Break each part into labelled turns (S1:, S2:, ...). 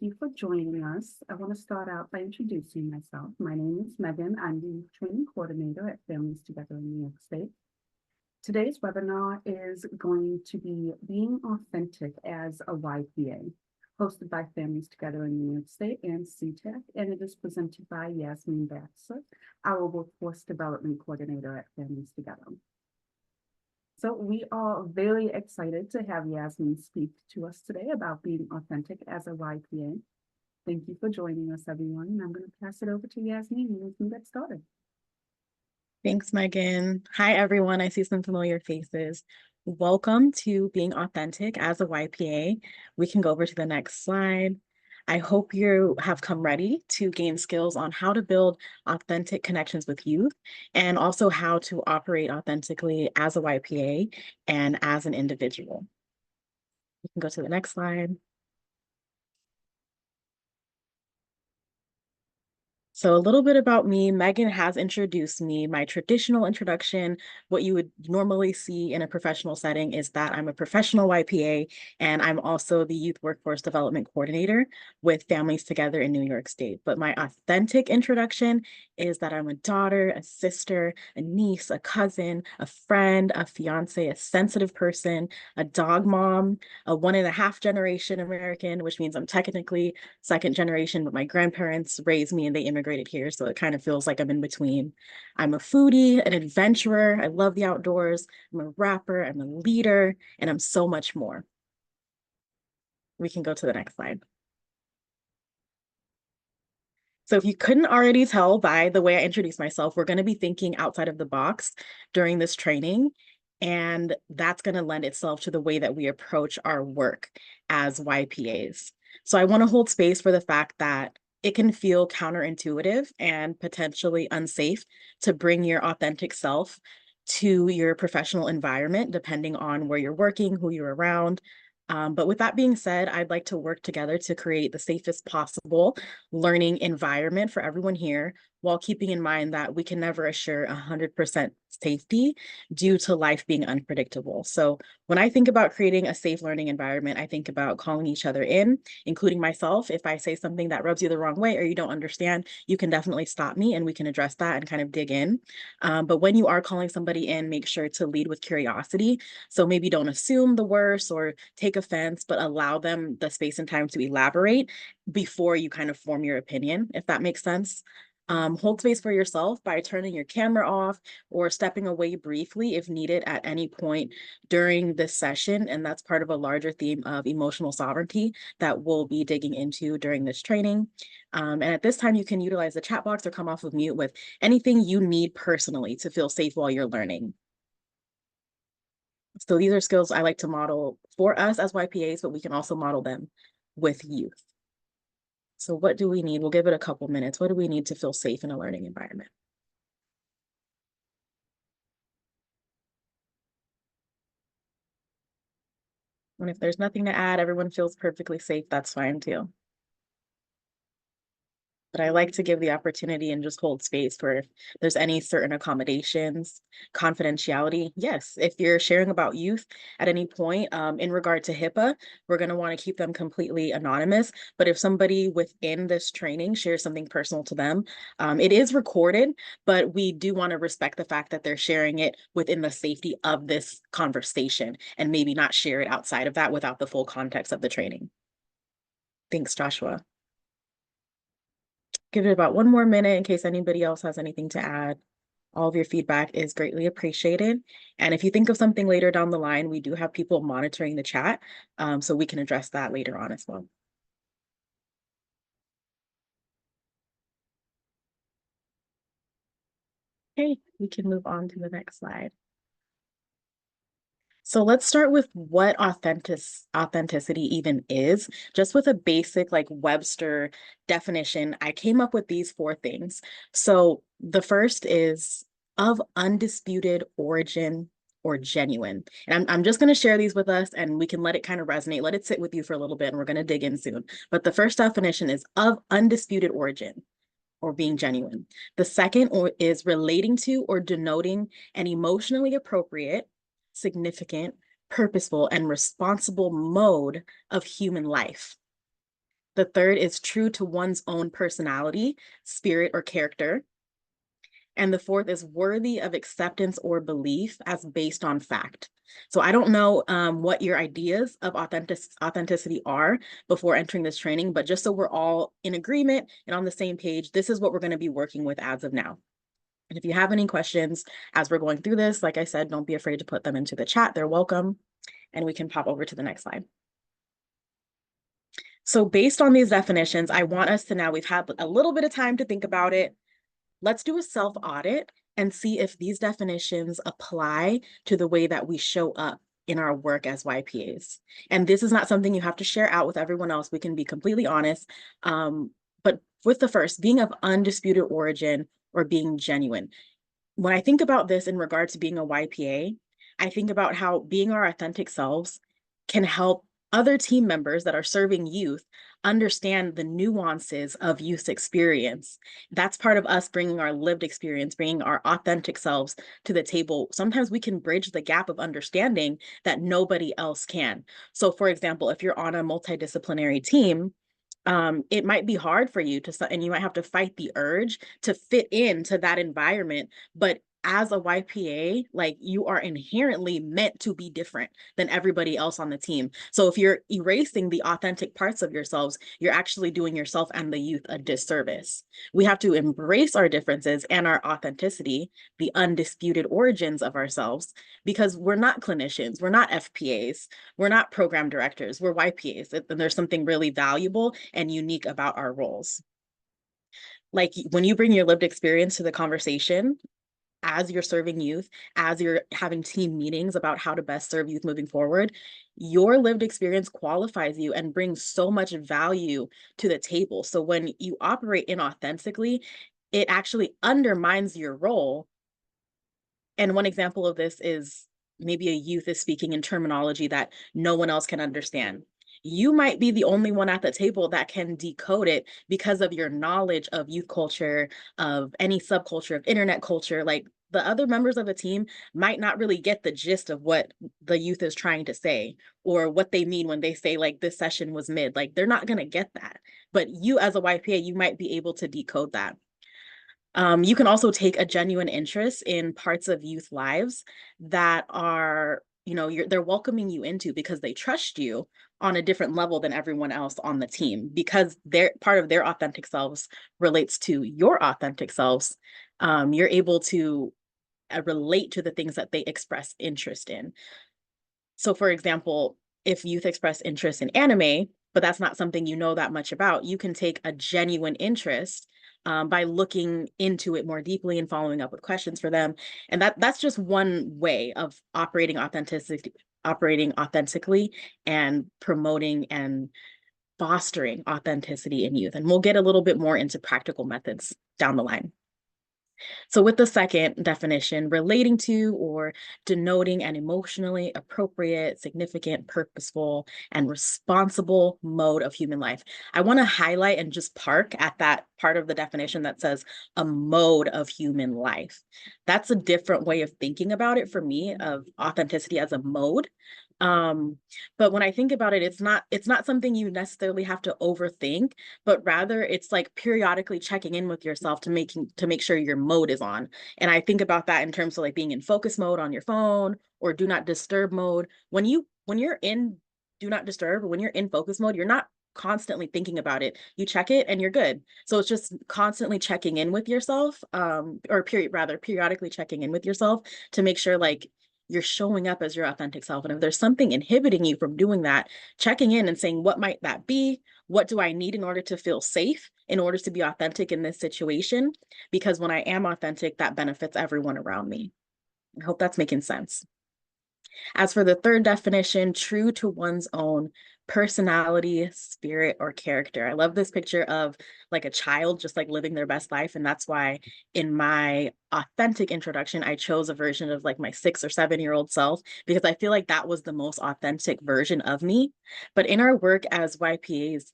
S1: you for joining us. I want to start out by introducing myself. My name is Megan. I'm the training coordinator at Families Together in New York State. Today's webinar is going to be Being Authentic as a YPA, hosted by Families Together in New York State and CTEC, and it is presented by Yasmin Baxter, our Workforce Development Coordinator at Families Together. So we are very excited to have Yasmin speak to us today about being authentic as a YPA. Thank you for joining us, everyone. And I'm going to pass it over to Yasmin and we can get started.
S2: Thanks, Megan. Hi, everyone. I see some familiar faces. Welcome to Being Authentic as a YPA. We can go over to the next slide. I hope you have come ready to gain skills on how to build authentic connections with youth and also how to operate authentically as a YPA and as an individual. You can go to the next slide. So a little bit about me. Megan has introduced me. My traditional introduction, what you would normally see in a professional setting, is that I'm a professional YPA and I'm also the Youth Workforce Development Coordinator with Families Together in New York State. But my authentic introduction is that I'm a daughter, a sister, a niece, a cousin, a friend, a fiance, a sensitive person, a dog mom, a 1.5 generation American, which means I'm technically second generation, but my grandparents raised me and they immigrated here, so it kind of feels like I'm in between. I'm a foodie, an adventurer. I love the outdoors. I'm a rapper. I'm a leader, and I'm so much more. We can go to the next slide. So if you couldn't already tell by the way I introduced myself, we're going to be thinking outside of the box during this training, and that's going to lend itself to the way that we approach our work as YPAs. So I want to hold space for the fact that it can feel counterintuitive and potentially unsafe to bring your authentic self to your professional environment, depending on where you're working, who you're around. But with that being said, I'd like to work together to create the safest possible learning environment for everyone here, while keeping in mind that we can never assure 100% safety due to life being unpredictable. So when I think about creating a safe learning environment, I think about calling each other in, including myself. If I say something that rubs you the wrong way or you don't understand, you can definitely stop me and we can address that and kind of dig in. But when you are calling somebody in, make sure to lead with curiosity. So maybe don't assume the worst or take offense, but allow them the space and time to elaborate before you kind of form your opinion, if that makes sense. Hold space for yourself by turning your camera off or stepping away briefly if needed at any point during this session. And that's part of a larger theme of emotional sovereignty that we'll be digging into during this training. And at this time, you can utilize the chat box or come off of mute with anything you need personally to feel safe while you're learning. So these are skills I like to model for us as YPAs, but we can also model them with youth. So what do we need? We'll give it a couple minutes. What do we need to feel safe in a learning environment? And if there's nothing to add, everyone feels perfectly safe, that's fine too. But I like to give the opportunity and just hold space for if there's any certain accommodations, confidentiality. Yes, if you're sharing about youth at any point in regard to HIPAA, we're going to want to keep them completely anonymous. But if somebody within this training shares something personal to them, it is recorded, but we do want to respect the fact that they're sharing it within the safety of this conversation and maybe not share it outside of that without the full context of the training. Thanks, Joshua. Give it about 1 more minute in case anybody else has anything to add. All of your feedback is greatly appreciated. And if you think of something later down the line, we do have people monitoring the chat, so we can address that later on as well. Okay, we can move on to the next slide. So let's start with what authenticity even is. Just with a basic like Webster definition, I came up with these 4 things. So the first is of undisputed origin or genuine. And I'm just going to share these with us and we can let it kind of resonate. Let it sit with you for a little bit and we're going to dig in soon. But the first definition is of undisputed origin or being genuine. The second is relating to or denoting an emotionally appropriate, significant, purposeful, and responsible mode of human life. The third is true to one's own personality, spirit, or character. And the fourth is worthy of acceptance or belief as based on fact. So I don't know what your ideas of authenticity are before entering this training, but just so we're all in agreement and on the same page, this is what we're going to be working with as of now. And if you have any questions as we're going through this, like I said, don't be afraid to put them into the chat. They're welcome. And we can pop over to the next slide. So based on these definitions, I want us to now, we've had a little bit of time to think about it. Let's do a self-audit and see if these definitions apply to the way that we show up in our work as YPAs. And this is not something you have to share out with everyone else. We can be completely honest. But with the first, being of undisputed origin or being genuine. When I think about this in regard to being a YPA, I think about how being our authentic selves can help other team members that are serving youth understand the nuances of youth experience. That's part of us bringing our lived experience, bringing our authentic selves to the table. Sometimes we can bridge the gap of understanding that nobody else can. So for example, if you're on a multidisciplinary team, it might be hard for you to, and you might have to fight the urge to fit into that environment, but as a YPA, like you are inherently meant to be different than everybody else on the team. So if you're erasing the authentic parts of yourselves, you're actually doing yourself and the youth a disservice. We have to embrace our differences and our authenticity, the undisputed origins of ourselves, because we're not clinicians, we're not FPAs, we're not program directors, we're YPAs. And there's something really valuable and unique about our roles. Like when you bring your lived experience to the conversation, as you're serving youth, as you're having team meetings about how to best serve youth moving forward, your lived experience qualifies you and brings so much value to the table. So when you operate inauthentically, it actually undermines your role. And one example of this is maybe a youth is speaking in terminology that no one else can understand. You might be the only one at the table that can decode it because of your knowledge of youth culture, of any subculture, of internet culture. Like the other members of the team might not really get the gist of what the youth is trying to say or what they mean when they say like this session was mid. Like they're not going to get that. But you as a YPA, you might be able to decode that. You can also take a genuine interest in parts of youth lives that are, they're welcoming you into because they trust you on a different level than everyone else on the team, because their part of their authentic selves relates to your authentic selves. You're able to relate to the things that they express interest in. So for example, if youth express interest in anime, but that's not something you know that much about, you can take a genuine interest by looking into it more deeply and following up with questions for them. And that's just one way of operating authentically and promoting and fostering authenticity in youth. And we'll get a little bit more into practical methods down the line. So with the second definition, relating to or denoting an emotionally appropriate, significant, purposeful, and responsible mode of human life. I want to highlight and just park at that part of the definition that says a mode of human life. That's a different way of thinking about it for me, of authenticity as a mode. But when I think about it, it's not something you necessarily have to overthink, but rather it's like periodically checking in with yourself to make sure your mode is on. And I think about that in terms of like being in focus mode on your phone or do not disturb mode. When you're in do not disturb, when you're in focus mode, you're not constantly thinking about it. You check it and you're good. So it's just constantly checking in with yourself, periodically checking in with yourself to make sure like you're showing up as your authentic self. And if there's something inhibiting you from doing that, checking in and saying, what might that be? What do I need in order to feel safe, in order to be authentic in this situation? Because when I am authentic, that benefits everyone around me. I hope that's making sense. As for the third definition, true to one's own personality, spirit, or character. I love this picture of like a child just like living their best life. And that's why in my authentic introduction, I chose a version of like my 6 or 7-year-old self, because I feel like that was the most authentic version of me. But in our work as YPAs,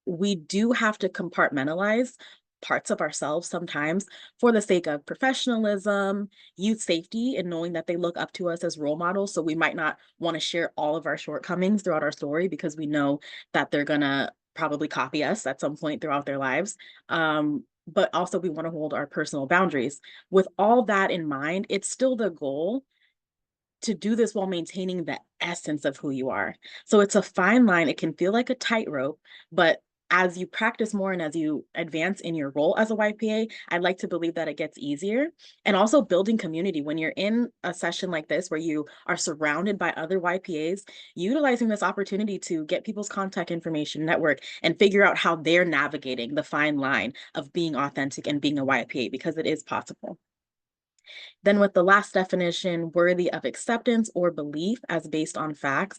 S2: we do have to compartmentalize parts of ourselves sometimes for the sake of professionalism, youth safety, and knowing that they look up to us as role models. So we might not want to share all of our shortcomings throughout our story because we know that they're gonna probably copy us at some point throughout their lives. But also we want to hold our personal boundaries. With all that in mind, it's still the goal to do this while maintaining the essence of who you are. So it's a fine line. It can feel like a tightrope, but as you practice more and as you advance in your role as a YPA, I'd like to believe that it gets easier. And also building community. When you're in a session like this, where you are surrounded by other YPAs, utilizing this opportunity to get people's contact information, network, and figure out how they're navigating the fine line of being authentic and being a YPA, because it is possible. Then with the last definition, worthy of acceptance or belief as based on facts,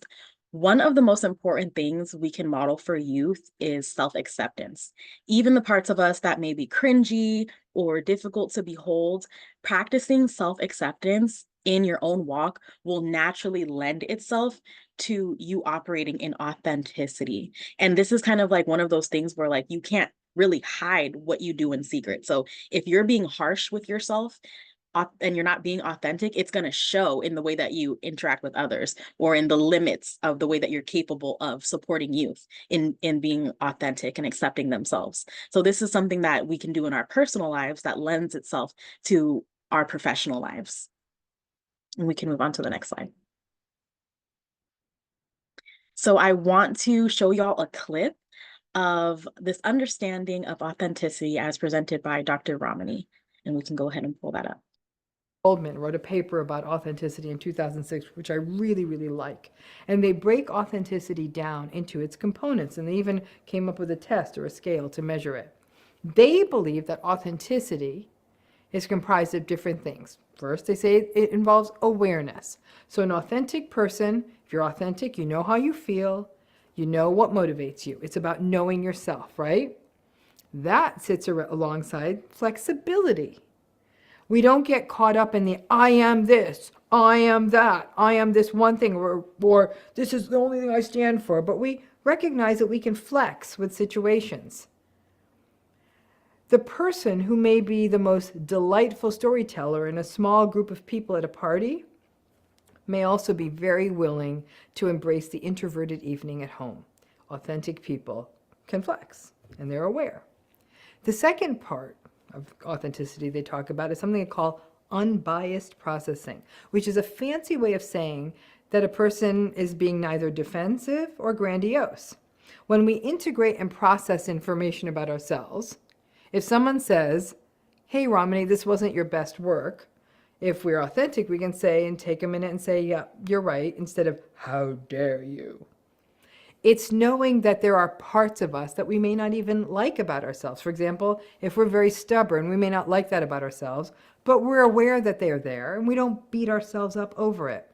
S2: one of the most important things we can model for youth is self-acceptance. Even the parts of us that may be cringy or difficult to behold, practicing self-acceptance in your own walk will naturally lend itself to you operating in authenticity. And this is kind of like one of those things where like you can't really hide what you do in secret. So if you're being harsh with yourself, and you're not being authentic, it's going to show in the way that you interact with others, or in the limits of the way that you're capable of supporting youth in being authentic and accepting themselves. So this is something that we can do in our personal lives that lends itself to our professional lives. And we can move on to the next slide. So I want to show y'all a clip of this understanding of authenticity as presented by Dr. Ramani, and we can go ahead and pull that up.
S3: Goldman wrote a paper about authenticity in 2006, which I really, really like. And they break authenticity down into its components, and they even came up with a test or a scale to measure it. They believe that authenticity is comprised of different things. First, they say it involves awareness. So an authentic person, if you're authentic, you know how you feel, you know what motivates you. It's about knowing yourself, right? That sits alongside flexibility. We don't get caught up in the I am this, I am that, I am this one thing, or this is the only thing I stand for. But we recognize that we can flex with situations. The person who may be the most delightful storyteller in a small group of people at a party may also be very willing to embrace the introverted evening at home. Authentic people can flex, and they're aware. The second part of authenticity they talk about is something they call unbiased processing, which is a fancy way of saying that a person is being neither defensive or grandiose. When we integrate and process information about ourselves, if someone says, hey, Ramani, this wasn't your best work, if we're authentic, we can say and take a minute and say, yeah, you're right, instead of, how dare you? It's knowing that there are parts of us that we may not even like about ourselves. For example, if we're very stubborn, we may not like that about ourselves, but we're aware that they're there and we don't beat ourselves up over it.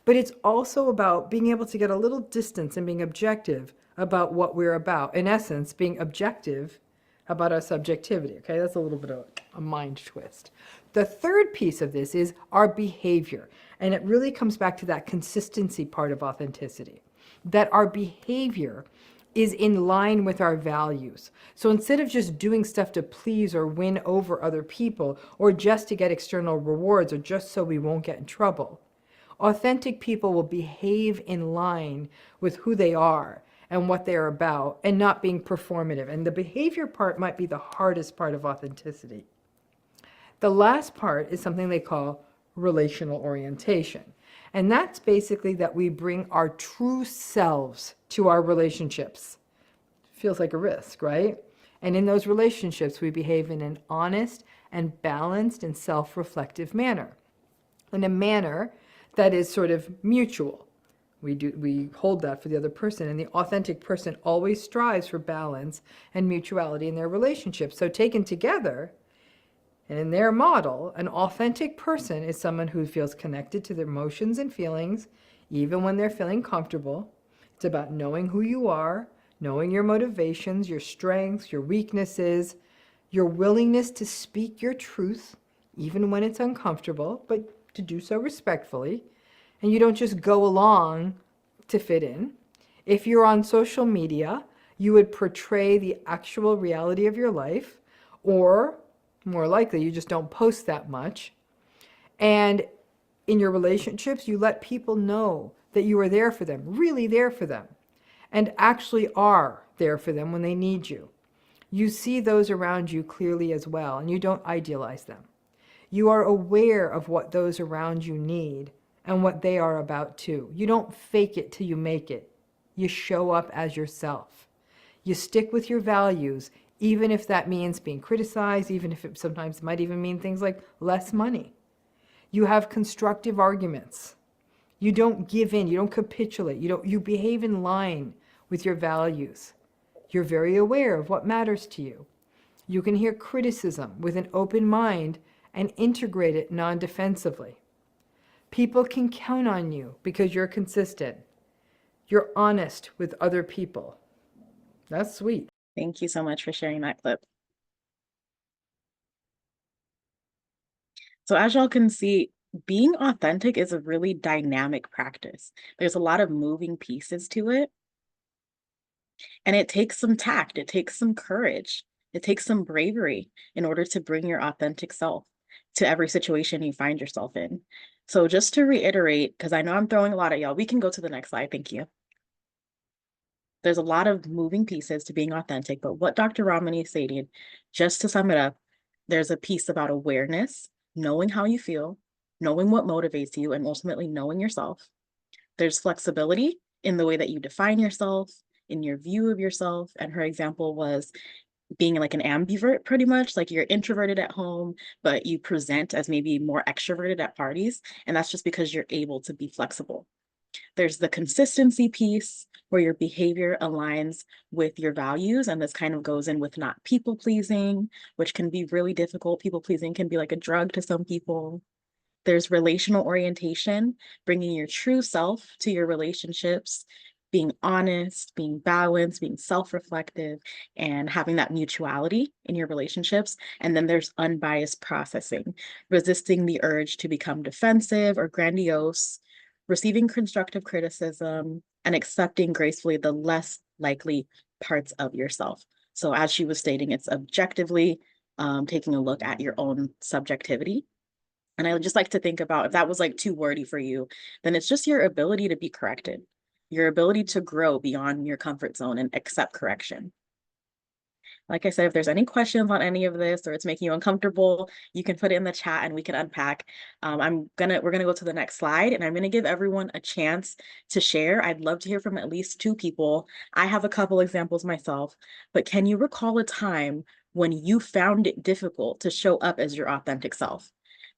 S3: But it's also about being able to get a little distance and being objective about what we're about. In essence, being objective about our subjectivity. Okay, that's a little bit of a mind twist. The third piece of this is our behavior. And it really comes back to that consistency part of authenticity. That our behavior is in line with our values. So instead of just doing stuff to please or win over other people, or just to get external rewards, or just so we won't get in trouble, authentic people will behave in line with who they are and what they're about, and not being performative. And the behavior part might be the hardest part of authenticity. The last part is something they call relational orientation. And that's basically that we bring our true selves to our relationships. Feels like a risk, right? And in those relationships, we behave in an honest and balanced and self-reflective manner. In a manner that is sort of mutual. We hold that for the other person, and the authentic person always strives for balance and mutuality in their relationship. So taken together, and in their model, an authentic person is someone who feels connected to their emotions and feelings, even when they're feeling comfortable. It's about knowing who you are, knowing your motivations, your strengths, your weaknesses, your willingness to speak your truth, even when it's uncomfortable, but to do so respectfully. And you don't just go along to fit in. If you're on social media, you would portray the actual reality of your life, or more likely, you just don't post that much. And in your relationships, you let people know that you are there for them, really there for them. and actually are there for them when they need you. You see those around you clearly as well, and you don't idealize them. You are aware of what those around you need and what they are about too. You don't fake it till you make it. You show up as yourself. You stick with your values, even if that means being criticized, even if it sometimes might even mean things like less money. You have constructive arguments. You don't give in, you don't capitulate, you behave in line with your values. You're very aware of what matters to you. You can hear criticism with an open mind and integrate it non-defensively. People can count on you because you're consistent. You're honest with other people. That's sweet.
S2: Thank you so much for sharing that clip. So as y'all can see, being authentic is a really dynamic practice. There's a lot of moving pieces to it. And it takes some tact, it takes some courage, it takes some bravery in order to bring your authentic self to every situation you find yourself in. So just to reiterate, because I know I'm throwing a lot at y'all, we can go to the next slide, thank you. There's a lot of moving pieces to being authentic, but what Dr. Ramani stated, just to sum it up, there's a piece about awareness, knowing how you feel, knowing what motivates you, and ultimately knowing yourself. There's flexibility in the way that you define yourself, in your view of yourself. And her example was being like an ambivert, pretty much, like you're introverted at home, but you present as maybe more extroverted at parties. And that's just because you're able to be flexible. There's the consistency piece where your behavior aligns with your values. And this kind of goes in with not people pleasing, which can be really difficult. People pleasing can be like a drug to some people. There's relational orientation, bringing your true self to your relationships, being honest, being balanced, being self-reflective, and having that mutuality in your relationships. And then there's unbiased processing, resisting the urge to become defensive or grandiose, receiving constructive criticism, and accepting gracefully the less likely parts of yourself. So as she was stating, it's objectively taking a look at your own subjectivity. And I would just like to think about if that was like too wordy for you, then it's just your ability to be corrected, your ability to grow beyond your comfort zone and accept correction. Like I said, if there's any questions on any of this or it's making you uncomfortable, you can put it in the chat and we can unpack. We're gonna go to the next slide and I'm gonna give everyone a chance to share. I'd love to hear from at least 2 people. I have a couple examples myself, but can you recall a time when you found it difficult to show up as your authentic self?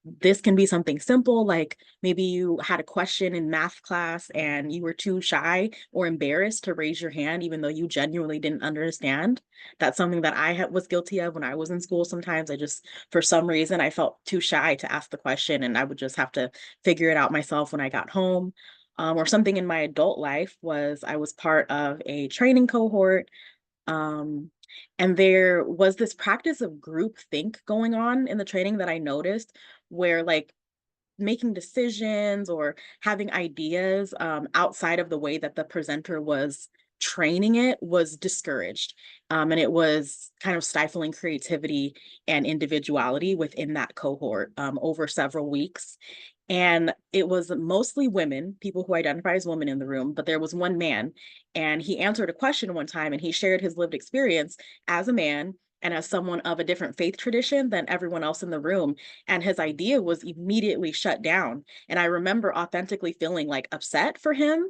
S2: This can be something simple, like maybe you had a question in math class and you were too shy or embarrassed to raise your hand, even though you genuinely didn't understand. That's something that I was guilty of when I was in school. Sometimes I just, for some reason, I felt too shy to ask the question and I would just have to figure it out myself when I got home. Or something in my adult life was I was part of a training cohort. And there was this practice of group think going on in the training that I noticed where like making decisions or having ideas outside of the way that the presenter was training it was discouraged. And it was kind of stifling creativity and individuality within that cohort over several weeks. And it was mostly women, people who identify as women in the room, but there was one man and he answered a question one time and he shared his lived experience as a man and as someone of a different faith tradition than everyone else in the room. And his idea was immediately shut down. And I remember authentically feeling like upset for him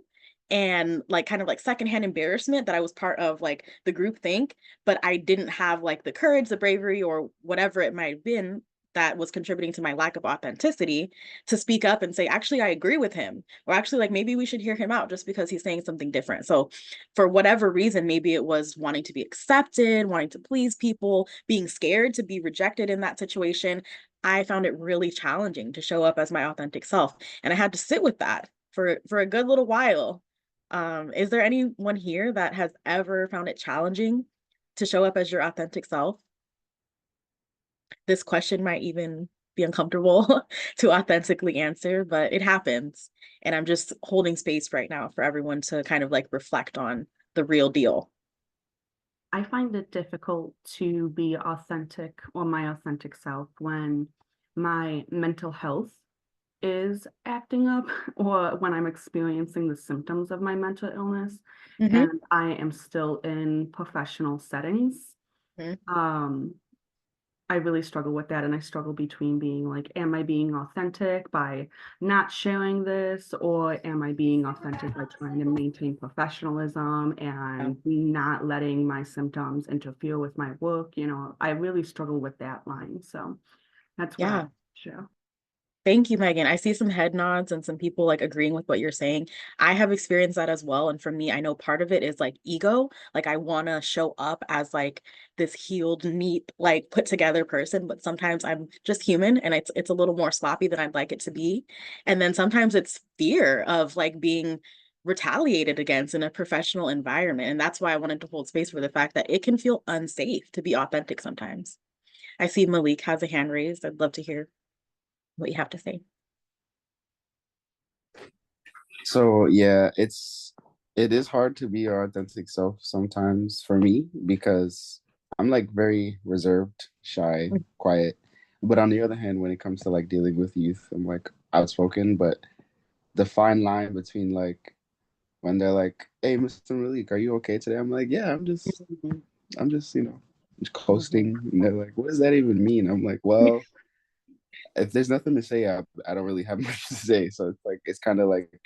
S2: and like kind of like secondhand embarrassment that I was part of like the group think, but I didn't have like the courage, the bravery, or whatever it might have been that was contributing to my lack of authenticity to speak up and say, actually, I agree with him, or actually like maybe we should hear him out just because he's saying something different. So for whatever reason, maybe it was wanting to be accepted, wanting to please people, being scared to be rejected in that situation. I found it really challenging to show up as my authentic self. And I had to sit with that for a good little while. Is there anyone here that has ever found it challenging to show up as your authentic self? This question might even be uncomfortable to authentically answer, but it happens. And I'm just holding space right now for everyone to kind of like reflect on the real deal.
S1: I find it difficult to be authentic or my authentic self when my mental health is acting up or when I'm experiencing the symptoms of my mental illness
S2: Mhm.
S1: and I am still in professional settings.
S2: Mhm.
S1: Um, I really struggle with that, and I struggle between being like, am I being authentic by not sharing this, or am I being authentic by trying to maintain professionalism
S2: Yeah.
S1: and not letting my symptoms interfere with my work? I really struggle with that line. So that's what I
S2: Yeah.
S1: share.
S2: Thank you, Megan. I see some head nods and some people like agreeing with what you're saying. I have experienced that as well. And for me, I know part of it is like ego. Like I want to show up as like this healed, neat, like put together person, but sometimes I'm just human and it's a little more sloppy than I'd like it to be. And then sometimes it's fear of like being retaliated against in a professional environment. And that's why I wanted to hold space for the fact that it can feel unsafe to be authentic sometimes. I see Malik has a hand raised. I'd love to hear what you have to say.
S4: So yeah, it is hard to be your authentic self sometimes for me because I'm like very reserved, shy, quiet. But on the other hand, when it comes to like dealing with youth, I'm like outspoken, but the fine line between like when they're like, "Hey, Mr. Malik, are you okay today?" I'm like, "Yeah, I'm just, just coasting." And they're like, "What does that even mean?" I'm like, "Well, if there's nothing to say, I don't really have much to say." So it's like it's kind of like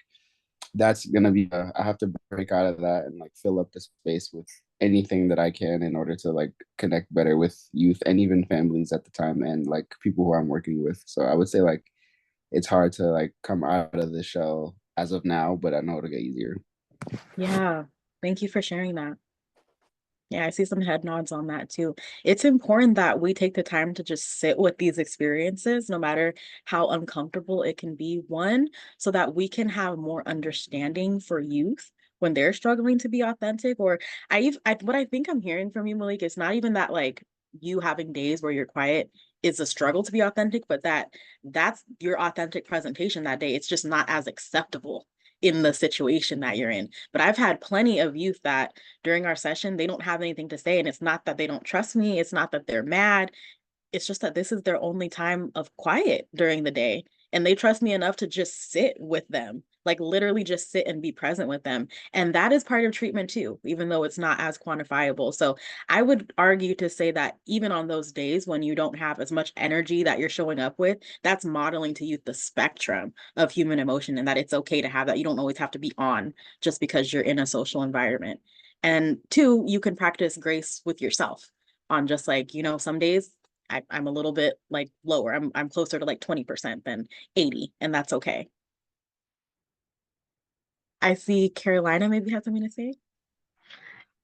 S4: that's gonna be I have to break out of that and like fill up the space with anything that I can in order to like connect better with youth and even families at the time and like people who I'm working with. So I would say like it's hard to like come out of the shell as of now, but I know it'll get easier.
S2: Yeah, thank you for sharing that. Yeah, I see some head nods on that too. It's important that we take the time to just sit with these experiences, no matter how uncomfortable it can be, one, so that we can have more understanding for youth when they're struggling to be authentic. Or what I think I'm hearing from you, Malik, is not even that like you having days where you're quiet is a struggle to be authentic, but that's your authentic presentation that day. It's just not as acceptable in the situation that you're in. But I've had plenty of youth that during our session, they don't have anything to say. And it's not that they don't trust me. It's not that they're mad. It's just that this is their only time of quiet during the day. And they trust me enough to just sit with them, like literally just sit and be present with them. And that is part of treatment too, even though it's not as quantifiable. So I would argue to say that even on those days when you don't have as much energy that you're showing up with, that's modeling to youth the spectrum of human emotion and that it's okay to have that. You don't always have to be on just because you're in a social environment. And two, you can practice grace with yourself on just like, some days I'm a little bit like lower. I'm closer to like 20% than 80, and that's okay. I see Carolina maybe has something to say.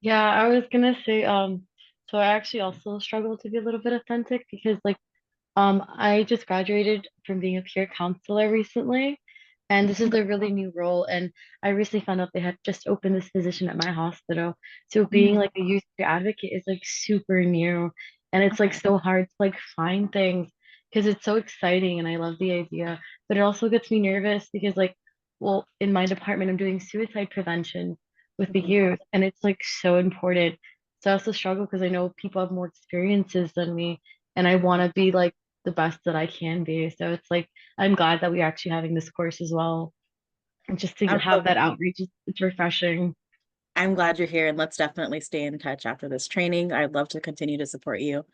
S5: Yeah, I was gonna say, so I actually also struggle to be a little bit authentic because I just graduated from being a peer counselor recently, and this is a really new role. And I recently found out they had just opened this position at my hospital. So being like a youth peer advocate is like super new, and it's like
S2: Okay.
S5: so hard to like find things because it's so exciting and I love the idea. But it also gets me nervous because well, in my department, I'm doing suicide prevention with the
S2: Mhm.
S5: youth, and it's like so important. So I also struggle because I know people have more experiences than me, and I want to be like the best that I can be. So it's like I'm glad that we're actually having this course as well. And just to
S2: I'm
S5: have
S2: so
S5: that outreach, it's refreshing.
S2: I'm glad you're here, and let's definitely stay in touch after this training. I'd love to continue to support you.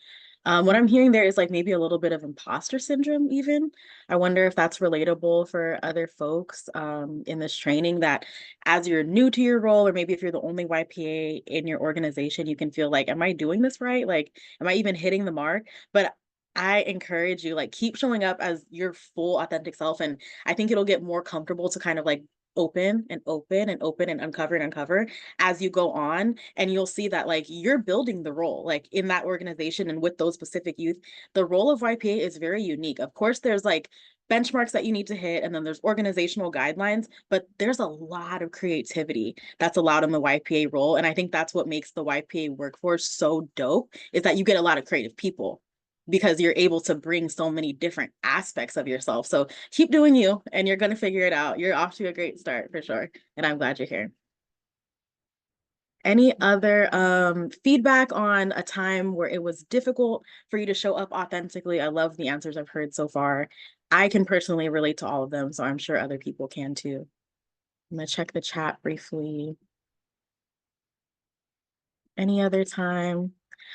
S2: What I'm hearing there is like maybe a little bit of imposter syndrome, even. I wonder if that's relatable for other folks in this training that as you're new to your role, or maybe if you're the only YPA in your organization, you can feel like, am I doing this right? Like, am I even hitting the mark? But I encourage you, like, keep showing up as your full authentic self. And I think it'll get more comfortable to kind of like open and open and open and uncover as you go on, and you'll see that like you're building the role like in that organization and with those specific youth. The role of YPA is very unique. Of course there's like benchmarks that you need to hit, and then there's organizational guidelines, but there's a lot of creativity that's allowed in the YPA role. And I think that's what makes the YPA workforce so dope, is that you get a lot of creative people because you're able to bring so many different aspects of yourself. So keep doing you, and you're going to figure it out. You're off to a great start for sure. And I'm glad you're here. Any other feedback on a time where it was difficult for you to show up authentically? I love the answers I've heard so far. I can personally relate to all of them, so I'm sure other people can too. I'm gonna check the chat briefly. Any other time?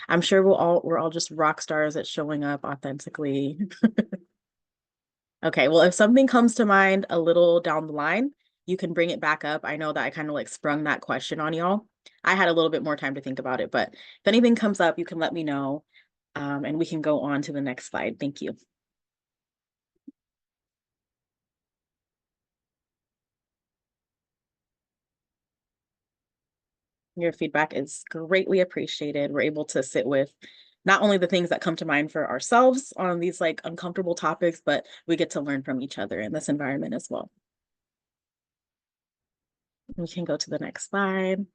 S2: I'm sure we're all just rock stars at showing up authentically. Okay, well, if something comes to mind a little down the line, you can bring it back up. I know that I kind of like sprung that question on y'all. I had a little bit more time to think about it, but if anything comes up, you can let me know, and we can go on to the next slide. Thank you. Your feedback is greatly appreciated. We're able to sit with not only the things that come to mind for ourselves on these like uncomfortable topics, but we get to learn from each other in this environment as well. We can go to the next slide.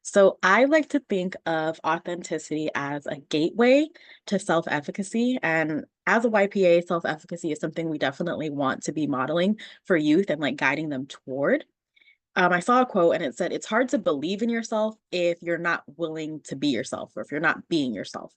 S2: So I like to think of authenticity as a gateway to self-efficacy. And as a YPA, self-efficacy is something we definitely want to be modeling for youth and like guiding them toward. I saw a quote and it said, it's hard to believe in yourself if you're not willing to be yourself, or if you're not being yourself.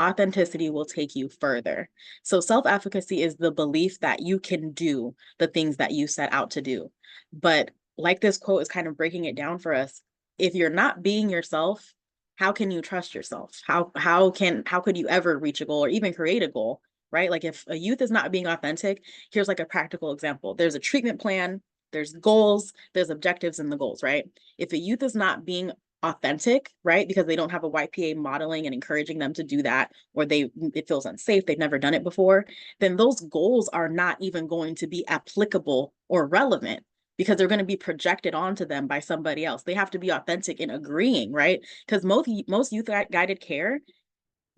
S2: Authenticity will take you further. So self-efficacy is the belief that you can do the things that you set out to do. But like this quote is kind of breaking it down for us, if you're not being yourself, how can you trust yourself? How could you ever reach a goal or even create a goal, right? Like if a youth is not being authentic, here's like a practical example. There's a treatment plan, there's goals, there's objectives in the goals, right? If a youth is not being authentic, right, because they don't have a YPA modeling and encouraging them to do that, or it feels unsafe, they've never done it before, then those goals are not even going to be applicable or relevant because they're going to be projected onto them by somebody else. They have to be authentic in agreeing, right? Because most youth guided care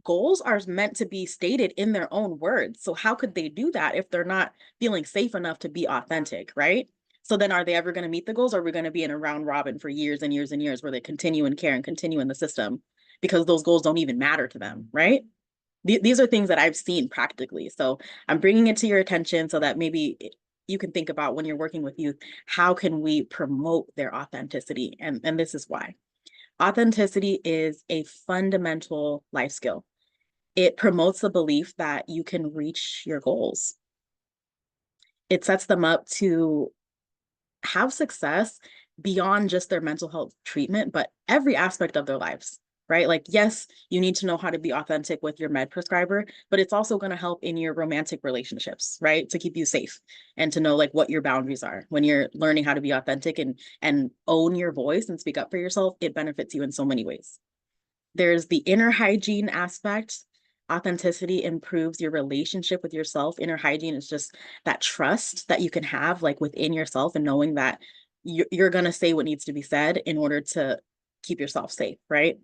S2: goals are meant to be stated in their own words. So how could they do that if they're not feeling safe enough to be authentic, right? So then are they ever going to meet the goals? Or are we going to be in a round robin for years and years and years where they continue in care and continue in the system because those goals don't even matter to them, right? These are things that I've seen practically. So I'm bringing it to your attention so that maybe you can think about when you're working with youth, how can we promote their authenticity? And this is why. Authenticity is a fundamental life skill. It promotes the belief that you can reach your goals. It sets them up to have success beyond just their mental health treatment, but every aspect of their lives, right? Like, yes, you need to know how to be authentic with your med prescriber, but it's also going to help in your romantic relationships, right? To keep you safe and to know like what your boundaries are. When you're learning how to be authentic and own your voice and speak up for yourself, it benefits you in so many ways. There's the inner hygiene aspect. Authenticity improves your relationship with yourself. Inner hygiene is just that trust that you can have like within yourself and knowing that you're going to say what needs to be said in order to keep yourself safe, right?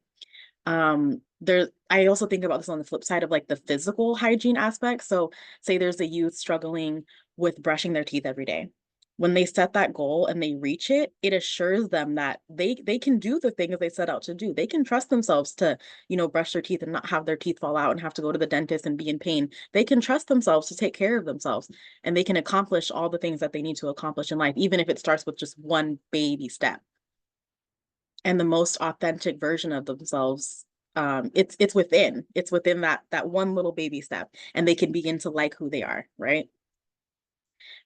S2: I also think about this on the flip side of like the physical hygiene aspect. So say there's a youth struggling with brushing their teeth every day. When they set that goal and they reach it, it assures them that they can do the things they set out to do. They can trust themselves to, brush their teeth and not have their teeth fall out and have to go to the dentist and be in pain. They can trust themselves to take care of themselves and they can accomplish all the things that they need to accomplish in life, even if it starts with just one baby step. And the most authentic version of themselves, it's within that one little baby step, and they can begin to like who they are, right?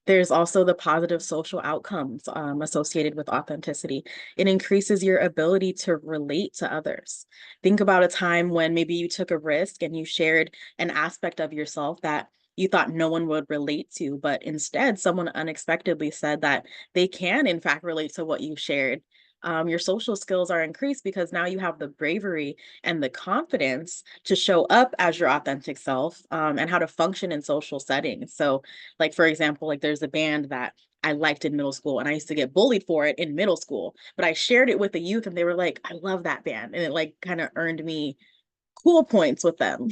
S2: There's also the positive social outcomes associated with authenticity. It increases your ability to relate to others. Think about a time when maybe you took a risk and you shared an aspect of yourself that you thought no one would relate to, but instead someone unexpectedly said that they can in fact relate to what you shared. Your social skills are increased because now you have the bravery and the confidence to show up as your authentic self, and how to function in social settings. So like, for example, like there's a band that I liked in middle school and I used to get bullied for it in middle school, but I shared it with the youth and they were like, I love that band. And it like kind of earned me cool points with them.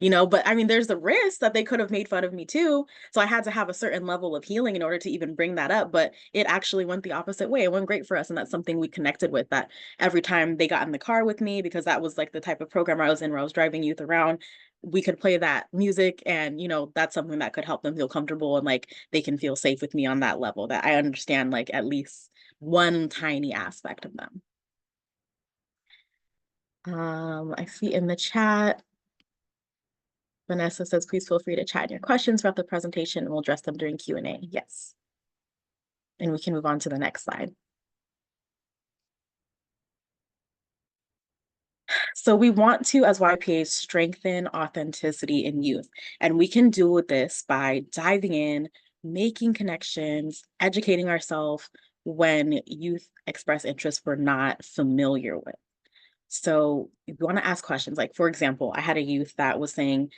S2: But I mean, there's the risk that they could have made fun of me too. So I had to have a certain level of healing in order to even bring that up. But it actually went the opposite way. It went great for us. And that's something we connected with, that every time they got in the car with me, because that was like the type of program I was in where I was driving youth around, we could play that music and, that's something that could help them feel comfortable and like they can feel safe with me on that level, that I understand like at least one tiny aspect of them. I see in the chat, Vanessa says, please feel free to chat your questions throughout the presentation and we'll address them during Q&A. Yes. And we can move on to the next slide. So we want to, as YPAs, strengthen authenticity in youth. And we can do this by diving in, making connections, educating ourselves when youth express interests we're not familiar with. So you want to ask questions. Like, for example, I had a youth that was saying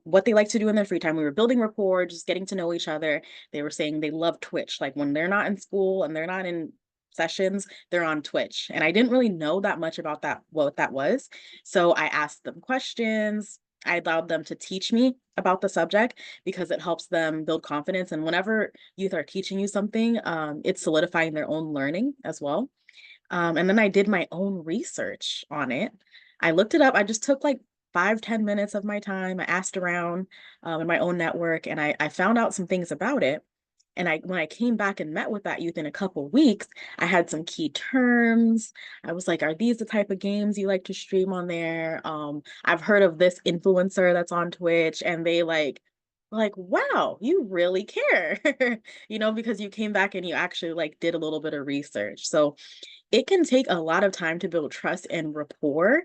S2: what they like to do in their free time. We were building rapport, just getting to know each other. They were saying they love Twitch. Like when they're not in school and they're not in sessions, they're on Twitch. And I didn't really know that much about that, what that was. So I asked them questions. I allowed them to teach me about the subject because it helps them build confidence. And whenever youth are teaching you something, it's solidifying their own learning as well. And then I did my own research on it. I looked it up. I just took like 5-10 minutes of my time. I asked around in my own network and I found out some things about it. And when I came back and met with that youth in a couple weeks, I had some key terms. I was like, are these the type of games you like to stream on there? I've heard of this influencer that's on Twitch, and they like, wow, you really care, because you came back and you actually like did a little bit of research. So it can take a lot of time to build trust and rapport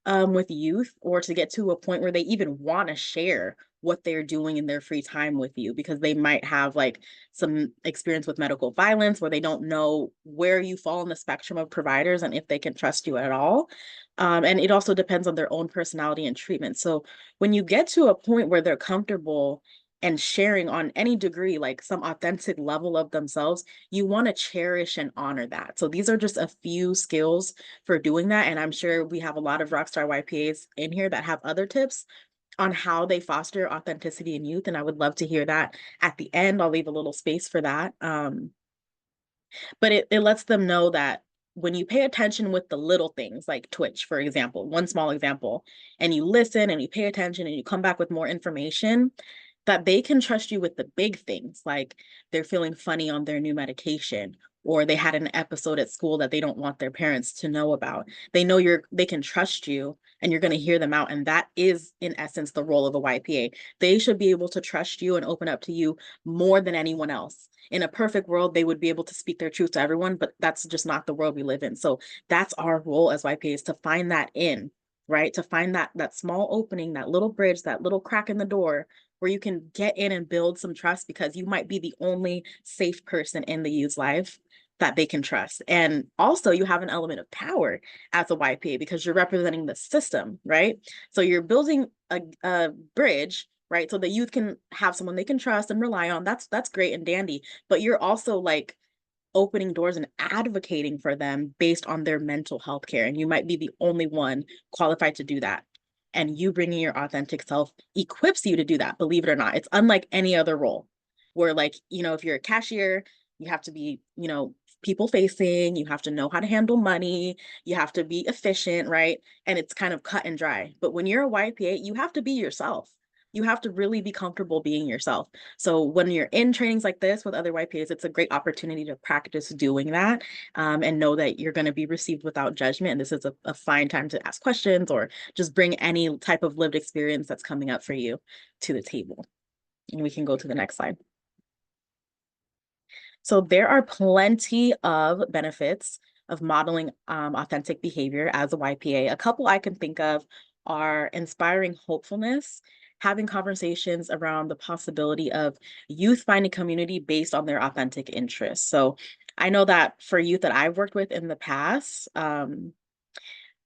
S2: with youth, or to get to a point where they even want to share what they're doing in their free time with you, because they might have like some experience with medical violence where they don't know where you fall in the spectrum of providers and if they can trust you at all. And it also depends on their own personality and treatment. So when you get to a point where they're comfortable and sharing on any degree, like some authentic level of themselves, you want to cherish and honor that. So these are just a few skills for doing that. And I'm sure we have a lot of rockstar YPAs in here that have other tips on how they foster authenticity in youth. And I would love to hear that at the end. I'll leave a little space for that. But it lets them know that when you pay attention with the little things like Twitch, for example, one small example, and you listen and you pay attention and you come back with more information, that they can trust you with the big things, like they're feeling funny on their new medication, or they had an episode at school that they don't want their parents to know about. They know they can trust you and you're going to hear them out. And that is, in essence, the role of a YPA. They should be able to trust you and open up to you more than anyone else. In a perfect world, they would be able to speak their truth to everyone, but that's just not the world we live in. So that's our role as YPAs, to find that right? To find that small opening, that little bridge, that little crack in the door where you can get in and build some trust, because you might be the only safe person in the youth's life that they can trust. And also you have an element of power as a YPA because you're representing the system, right? So you're building a bridge, right? So the youth can have someone they can trust and rely on. That's great and dandy, but you're also like opening doors and advocating for them based on their mental health care. And you might be the only one qualified to do that. And you bringing your authentic self equips you to do that, believe it or not. It's unlike any other role where, like, if you're a cashier, you have to be, people facing, you have to know how to handle money, you have to be efficient, right? And it's kind of cut and dry. But when you're a YPA, you have to be yourself. You have to really be comfortable being yourself. So when you're in trainings like this with other YPAs, it's a great opportunity to practice doing that, and know that you're going to be received without judgment. And this is a fine time to ask questions or just bring any type of lived experience that's coming up for you to the table. And we can go to the next slide. So there are plenty of benefits of modeling authentic behavior as a YPA. A couple I can think of are inspiring hopefulness, having conversations around the possibility of youth finding community based on their authentic interests. So I know that for youth that I've worked with in the past,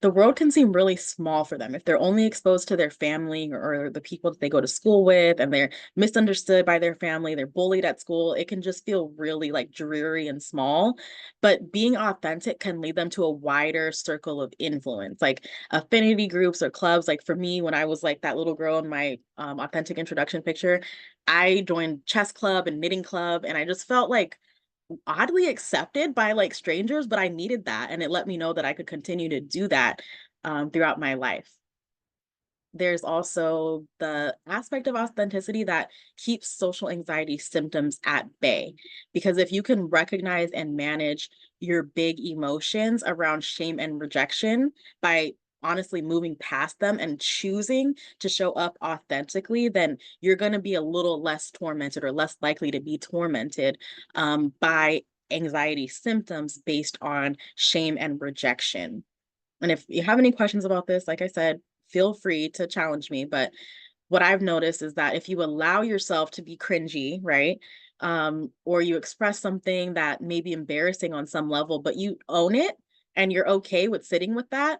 S2: the world can seem really small for them if they're only exposed to their family or the people that they go to school with, and they're misunderstood by their family, they're bullied at school. It can just feel really like dreary and small. But being authentic can lead them to a wider circle of influence, like affinity groups or clubs. Like for me, when I was like that little girl in my authentic introduction picture, I joined chess club and knitting club, and I just felt like oddly accepted by like strangers, but I needed that. And it let me know that I could continue to do that throughout my life. There's also the aspect of authenticity that keeps social anxiety symptoms at bay. Because if you can recognize and manage your big emotions around shame and rejection by honestly moving past them and choosing to show up authentically, then you're going to be a little less tormented or less likely to be tormented by anxiety symptoms based on shame and rejection. And if you have any questions about this, like I said, feel free to challenge me. But what I've noticed is that if you allow yourself to be cringy, right? Or you express something that may be embarrassing on some level, but you own it and you're okay with sitting with that,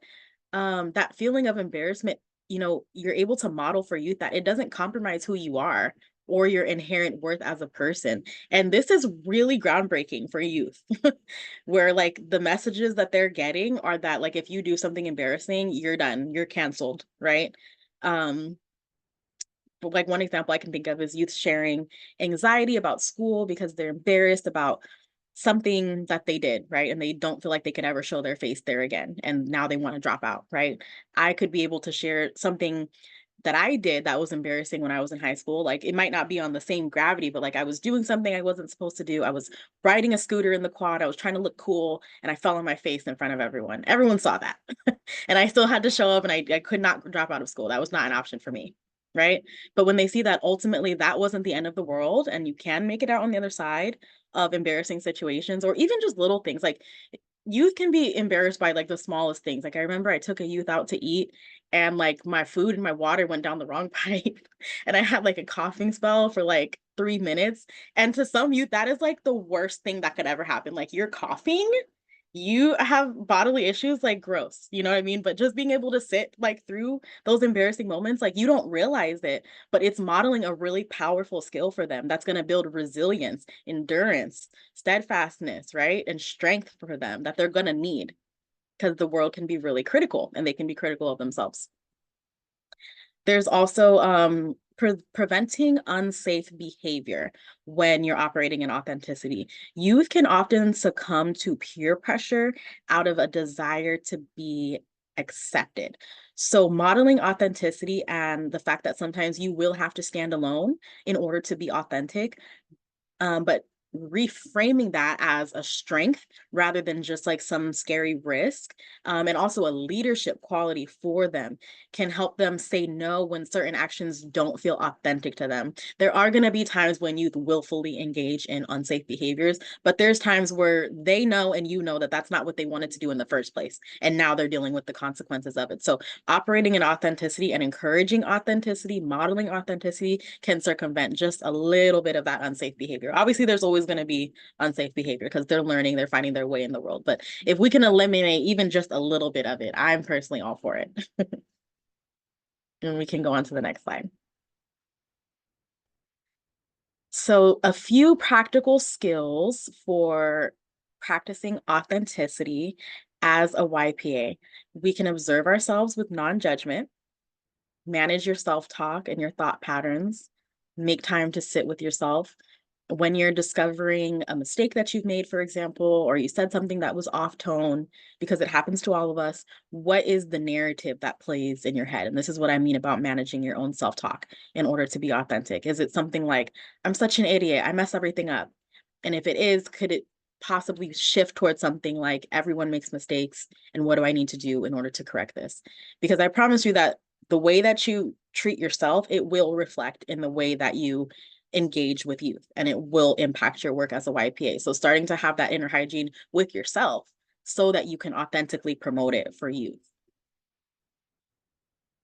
S2: that feeling of embarrassment, you're able to model for youth that it doesn't compromise who you are or your inherent worth as a person. And this is really groundbreaking for youth, where like the messages that they're getting are that like if you do something embarrassing, you're done, you're canceled, right? But like one example I can think of is youth sharing anxiety about school because they're embarrassed about something that they did, right? And they don't feel like they could ever show their face there again. And now they want to drop out, right? I could be able to share something that I did that was embarrassing when I was in high school. Like it might not be on the same gravity, but like I was doing something I wasn't supposed to do. I was riding a scooter in the quad. I was trying to look cool and I fell on my face in front of everyone. Everyone saw that. And I still had to show up and I could not drop out of school. That was not an option for me. Right. But when they see that ultimately that wasn't the end of the world and you can make it out on the other side of embarrassing situations or even just little things like youth can be embarrassed by like the smallest things. Like I remember I took a youth out to eat and like my food and my water went down the wrong pipe and I had like a coughing spell for like 3 minutes. And to some youth, that is like the worst thing that could ever happen. Like you're coughing, you have bodily issues, like gross, you know what I mean? But just being able to sit like through those embarrassing moments, like you don't realize it, but it's modeling a really powerful skill for them that's going to build resilience, endurance, steadfastness, right? And strength for them that they're going to need because the world can be really critical and they can be critical of themselves. There's also preventing unsafe behavior when you're operating in authenticity. Youth can often succumb to peer pressure out of a desire to be accepted. So modeling authenticity and the fact that sometimes you will have to stand alone in order to be authentic, but reframing that as a strength rather than just like some scary risk, and also a leadership quality for them can help them say no when certain actions don't feel authentic to them. There are going to be times when youth willfully engage in unsafe behaviors, but there's times where they know and you know that that's not what they wanted to do in the first place, and now they're dealing with the consequences of it. So operating in authenticity and encouraging authenticity, modeling authenticity can circumvent just a little bit of that unsafe behavior. Obviously, there's always going to be unsafe behavior because they're learning, they're finding their way in the world. But if we can eliminate even just a little bit of it, I'm personally all for it. And we can go on to the next slide. So a few practical skills for practicing authenticity as a YPA. We can observe ourselves with non-judgment, manage your self-talk and your thought patterns, make time to sit with yourself. When you're discovering a mistake that you've made, for example, or you said something that was off tone, because it happens to all of us, what is the narrative that plays in your head? And this is what I mean about managing your own self-talk in order to be authentic. Is it something like, I'm such an idiot, I mess everything up? And if it is, could it possibly shift towards something like, everyone makes mistakes, and what do I need to do in order to correct this? Because I promise you that the way that you treat yourself, it will reflect in the way that you engage with youth, and it will impact your work as a YPA. So starting to have that inner hygiene with yourself so that you can authentically promote it for youth.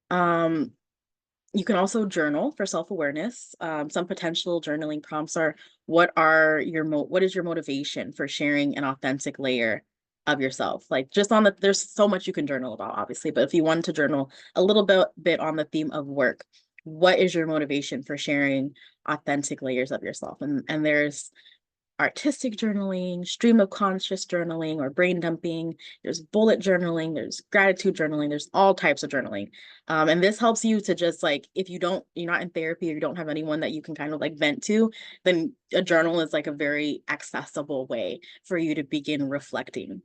S2: You can also journal for self-awareness. Some potential journaling prompts are, what is your motivation for sharing an authentic layer of yourself? Like just on there's so much you can journal about, obviously, but if you want to journal a little bit on the theme of work, what is your motivation for sharing authentic layers of yourself? And there's artistic journaling, stream of conscious journaling, or brain dumping. There's bullet journaling, there's gratitude journaling, there's all types of journaling. And this helps you to just like, if you're not in therapy or you don't have anyone that you can kind of like vent to, then a journal is like a very accessible way for you to begin reflecting.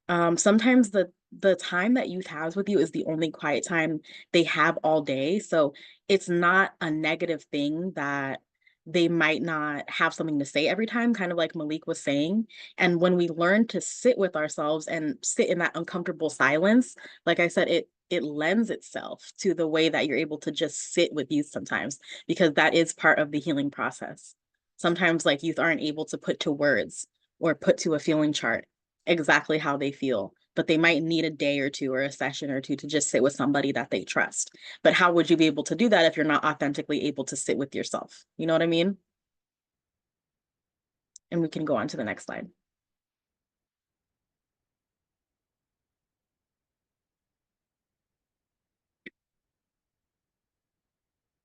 S2: Sometimes the time that youth has with you is the only quiet time they have all day. So it's not a negative thing that they might not have something to say every time, kind of like Malik was saying. And when we learn to sit with ourselves and sit in that uncomfortable silence, like I said, it lends itself to the way that you're able to just sit with youth sometimes, because that is part of the healing process. Sometimes like youth aren't able to put to words or put to a feeling chart exactly how they feel, but they might need a day or two or a session or two to just sit with somebody that they trust. But how would you be able to do that if you're not authentically able to sit with yourself? You know what I mean? And we can go on to the next slide.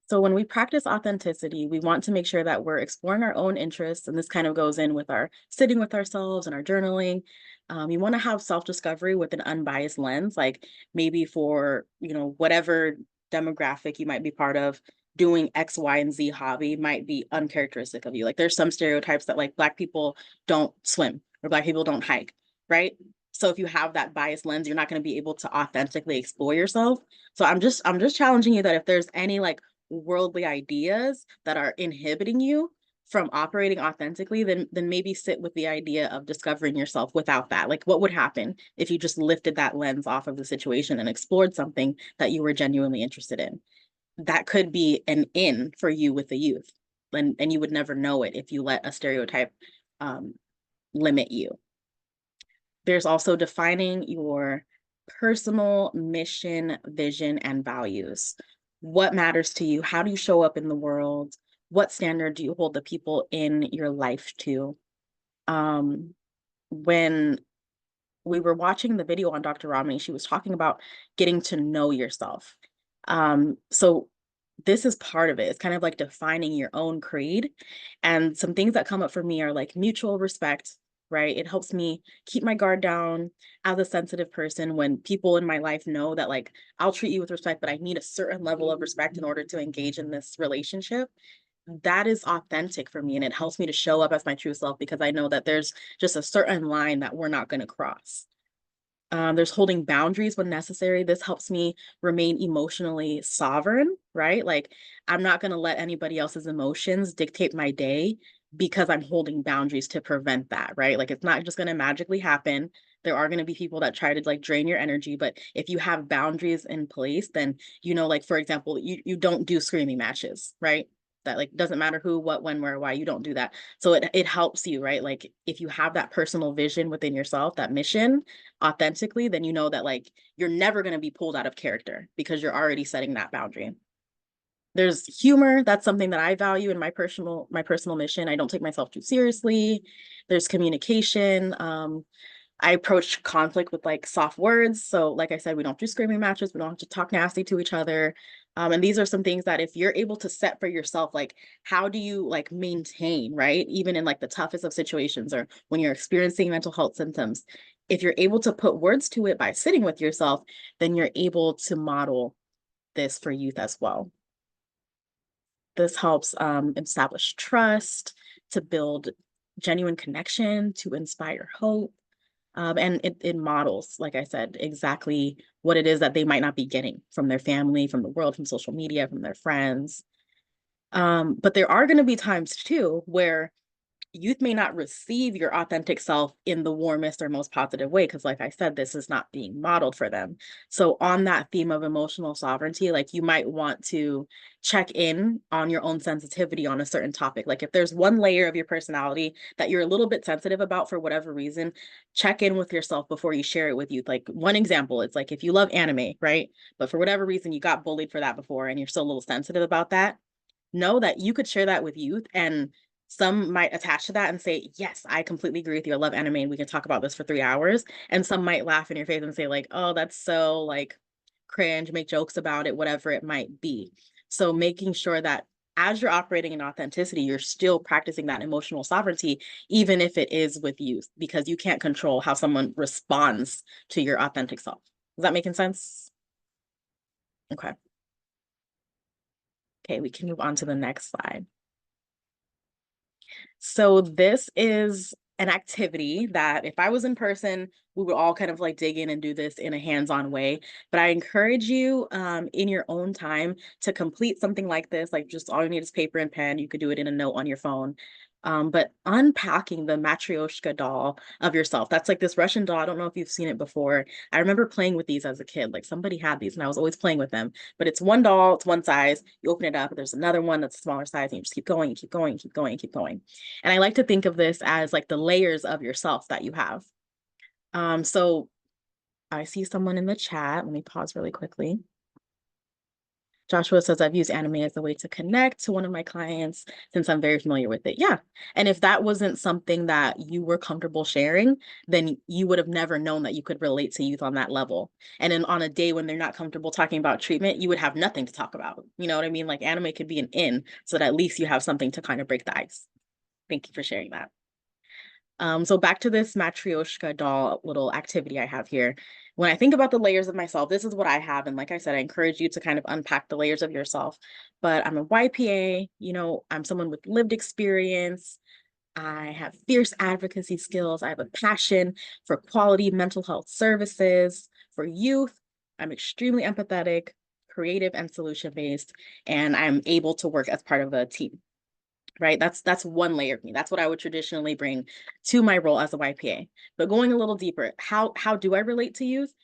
S2: So when we practice authenticity, we want to make sure that we're exploring our own interests. And this kind of goes in with our sitting with ourselves and our journaling. You want to have self-discovery with an unbiased lens, like maybe for, whatever demographic you might be part of, doing X, Y, and Z hobby might be uncharacteristic of you. Like there's some stereotypes that like Black people don't swim or Black people don't hike, right? So if you have that biased lens, you're not going to be able to authentically explore yourself. So I'm just challenging you that if there's any like worldly ideas that are inhibiting you from operating authentically, then maybe sit with the idea of discovering yourself without that. Like what would happen if you just lifted that lens off of the situation and explored something that you were genuinely interested in? That could be an in for you with the youth. And you would never know it if you let a stereotype limit you. There's also defining your personal mission, vision, and values. What matters to you? How do you show up in the world? What standard do you hold the people in your life to? When we were watching the video on Dr. Ramani, she was talking about getting to know yourself. So this is part of it. It's kind of like defining your own creed. And some things that come up for me are like mutual respect, right? It helps me keep my guard down as a sensitive person when people in my life know that like I'll treat you with respect, but I need a certain level of respect in order to engage in this relationship. That is authentic for me. And it helps me to show up as my true self because I know that there's just a certain line that we're not going to cross. There's holding boundaries when necessary. This helps me remain emotionally sovereign, right? Like I'm not going to let anybody else's emotions dictate my day because I'm holding boundaries to prevent that, right? Like it's not just going to magically happen. There are going to be people that try to like drain your energy, but if you have boundaries in place, then like for example, you don't do screaming matches, right? That like doesn't matter who, what, when, where, why, you don't do that. So it helps you, right? Like if you have that personal vision within yourself, that mission authentically, then you know that like you're never going to be pulled out of character because you're already setting that boundary. There's humor. That's something that I value in my personal mission. I don't take myself too seriously. There's communication. I approach conflict with like soft words. So like I said, we don't do screaming matches. We don't have to talk nasty to each other. And these are some things that if you're able to set for yourself, like how do you like maintain, right? Even in like the toughest of situations or when you're experiencing mental health symptoms, if you're able to put words to it by sitting with yourself, then you're able to model this for youth as well. This helps establish trust, to build genuine connection, to inspire hope. And it models, like I said, exactly what it is that they might not be getting from their family, from the world, from social media, from their friends. But there are going to be times too where youth may not receive your authentic self in the warmest or most positive way because like I said, this is not being modeled for them. So on that theme of emotional sovereignty, like you might want to check in on your own sensitivity on a certain topic. Like if there's one layer of your personality that you're a little bit sensitive about for whatever reason, check in with yourself before you share it with youth. Like one example, it's like if you love anime, right? But for whatever reason, you got bullied for that before and you're still a little sensitive about that, know that you could share that with youth and some might attach to that and say, yes, I completely agree with you. I love anime and we can talk about this for 3 hours. And some might laugh in your face and say like, oh, that's so like cringe, make jokes about it, whatever it might be. So making sure that as you're operating in authenticity, you're still practicing that emotional sovereignty, even if it is with youth, because you can't control how someone responds to your authentic self. Is that making sense? Okay. Okay, we can move on to the next slide. So this is an activity that if I was in person, we would all kind of like dig in and do this in a hands-on way. But I encourage you in your own time to complete something like this. Like just all you need is paper and pen. You could do it in a note on your phone. But unpacking the Matryoshka doll of yourself. That's like this Russian doll. I don't know if you've seen it before. I remember playing with these as a kid. Like somebody had these and I was always playing with them. But it's one doll, it's one size. You open it up, there's another one that's a smaller size, and you just keep going, keep going, keep going, keep going. And I like to think of this as like the layers of yourself that you have. So I see someone in the chat. Let me pause really quickly. Joshua says, I've used anime as a way to connect to one of my clients since I'm very familiar with it. Yeah. And if that wasn't something that you were comfortable sharing, then you would have never known that you could relate to youth on that level. And then on a day when they're not comfortable talking about treatment, you would have nothing to talk about. You know what I mean? Like anime could be an in so that at least you have something to kind of break the ice. Thank you for sharing that. So back to this Matryoshka doll little activity I have here. When I think about the layers of myself, this is what I have. And like I said, I encourage you to kind of unpack the layers of yourself. But I'm a YPA, you know, I'm someone with lived experience. I have fierce advocacy skills. I have a passion for quality mental health services for youth. I'm extremely empathetic, creative, and solution-based, and I'm able to work as part of a team. Right? That's one layer of me. That's what I would traditionally bring to my role as a YPA. But going a little deeper, how do I relate to youth?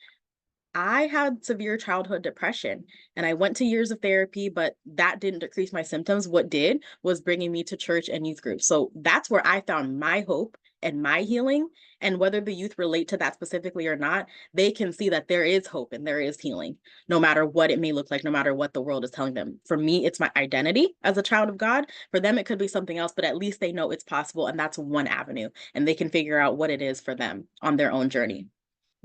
S2: I had severe childhood depression and I went to years of therapy, but that didn't decrease my symptoms. What did was bringing me to church and youth groups. So that's where I found my hope and my healing. And whether the youth relate to that specifically or not, they can see that there is hope and there is healing, no matter what it may look like, no matter what the world is telling them. For me, it's my identity as a child of God. For them, it could be something else, but at least they know it's possible. And that's one avenue. And they can figure out what it is for them on their own journey.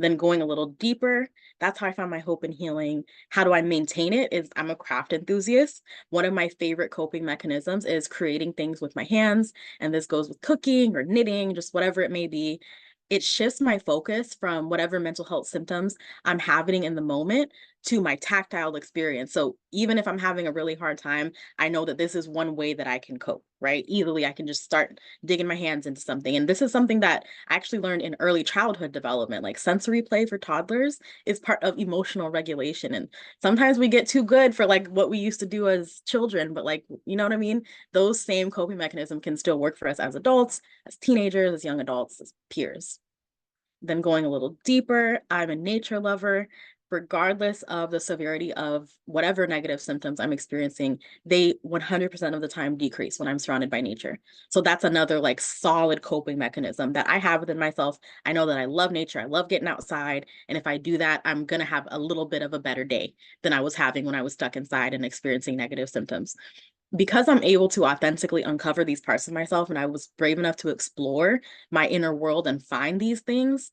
S2: Then going a little deeper, that's how I found my hope and healing. How do I maintain it? Is I'm a craft enthusiast. One of my favorite coping mechanisms is creating things with my hands. And this goes with cooking or knitting, just whatever it may be. It shifts my focus from whatever mental health symptoms I'm having in the moment to my tactile experience. So even if I'm having a really hard time, I know that this is one way that I can cope, right? Easily, I can just start digging my hands into something. And this is something that I actually learned in early childhood development, like sensory play for toddlers is part of emotional regulation. And sometimes we get too good for like what we used to do as children, but like, you know what I mean? Those same coping mechanisms can still work for us as adults, as teenagers, as young adults, as peers. Then going a little deeper, I'm a nature lover. Regardless of the severity of whatever negative symptoms I'm experiencing, they 100% of the time decrease when I'm surrounded by nature. So that's another like solid coping mechanism that I have within myself. I know that I love nature. I love getting outside. And if I do that, I'm going to have a little bit of a better day than I was having when I was stuck inside and experiencing negative symptoms. Because I'm able to authentically uncover these parts of myself and I was brave enough to explore my inner world and find these things,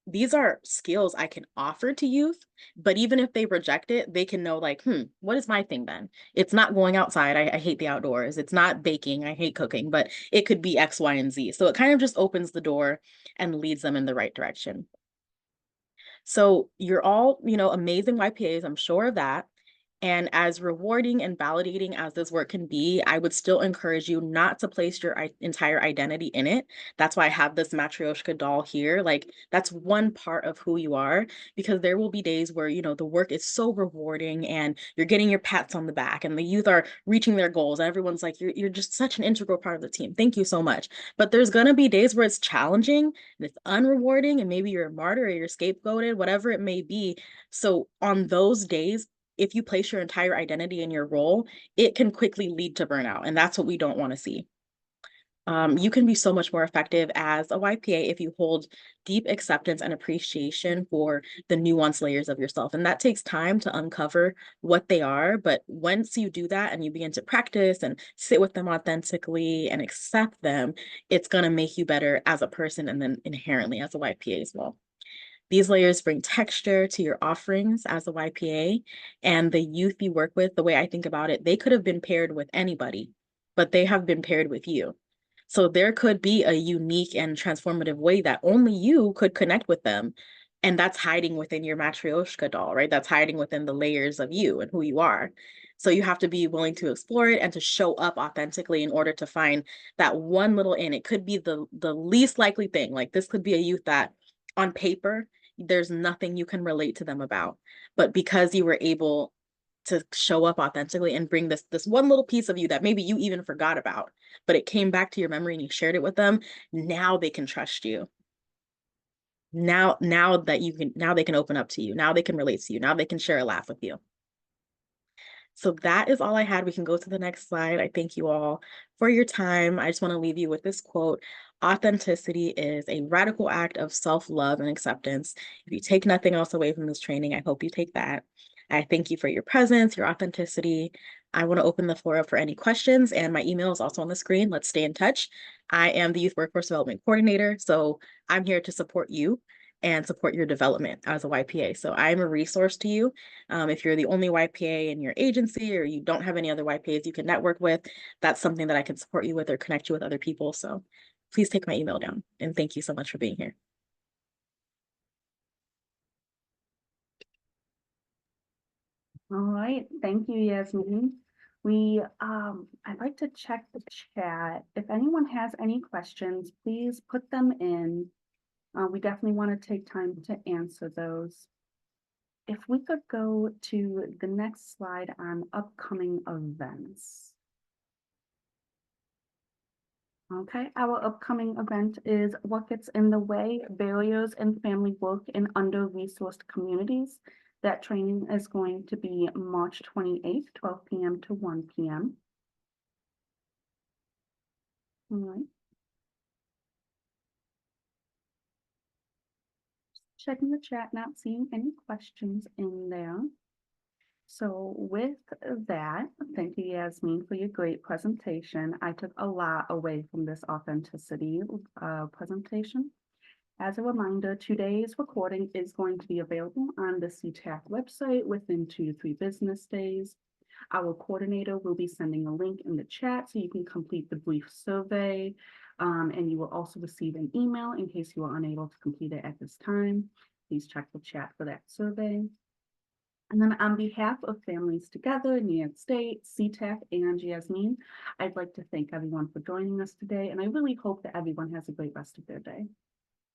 S2: these are skills I can offer to youth, but even if they reject it, they can know like, what is my thing then? It's not going outside. I hate the outdoors. It's not baking. I hate cooking, but it could be X, Y, and Z. So it kind of just opens the door and leads them in the right direction. So you're all, you know, amazing YPAs. I'm sure of that. And as rewarding and validating as this work can be, I would still encourage you not to place your entire identity in it. That's why I have this Matryoshka doll here. Like that's one part of who you are, because there will be days where, you know, the work is so rewarding and you're getting your pats on the back and the youth are reaching their goals. And everyone's like, you're just such an integral part of the team. Thank you so much. But there's going to be days where it's challenging and it's unrewarding and maybe you're a martyr or you're scapegoated, whatever it may be. So on those days, if you place your entire identity in your role, it can quickly lead to burnout. And that's what we don't want to see. You can be so much more effective as a YPA if you hold deep acceptance and appreciation for the nuanced layers of yourself. And that takes time to uncover what they are. But once you do that and you begin to practice and sit with them authentically and accept them, it's going to make you better as a person and then inherently as a YPA as well. These layers bring texture to your offerings as a YPA, and the youth you work with, the way I think about it, they could have been paired with anybody, but they have been paired with you. So there could be a unique and transformative way that only you could connect with them. And that's hiding within your Matryoshka doll, right? That's hiding within the layers of you and who you are. So you have to be willing to explore it and to show up authentically in order to find that one little in. It could be the least likely thing. Like this could be a youth that on paper, there's nothing you can relate to them about. But because you were able to show up authentically and bring this one little piece of you that maybe you even forgot about, but it came back to your memory and you shared it with them, now they can trust you. Now they can open up to you. Now they can relate to you. Now they can share a laugh with you. So that is all I had. We can go to the next slide. I thank you all for your time. I just want to leave you with this quote. Authenticity is a radical act of self-love and acceptance. If you take nothing else away from this training, I hope you take that. I thank you for your presence, your authenticity. I want to open the floor up for any questions, and my email is also on the screen. Let's stay in touch. I am the Youth Workforce Development Coordinator, so I'm here to support you and support your development as a YPA. So I'm a resource to you. If you're the only YPA in your agency or you don't have any other YPAs you can network with, that's something that I can support you with or connect you with other people. So please take my email down. And thank you so much for being here.
S1: All right, thank you, Yasmin. I'd like to check the chat. If anyone has any questions, please put them in. We definitely want to take time to answer those. If we could go to the next slide on upcoming events. Okay, our upcoming event is What Gets in the Way, Barriers in Family Work in Under-Resourced Communities. That training is going to be March 28th, 12 p.m. to 1 p.m. All right. Checking the chat, not seeing any questions in there. So with that, thank you, Yasmin, for your great presentation. I took a lot away from this authenticity presentation. As a reminder, today's recording is going to be available on the CTAC website within 2 to 3 business days. Our coordinator will be sending a link in the chat so you can complete the brief survey, and you will also receive an email in case you are unable to complete it at this time. Please check the chat for that survey. And then on behalf of Families Together, New York State, CTAC, and Yasmin, I'd like to thank everyone for joining us today, and I really hope that everyone has a great rest of their day.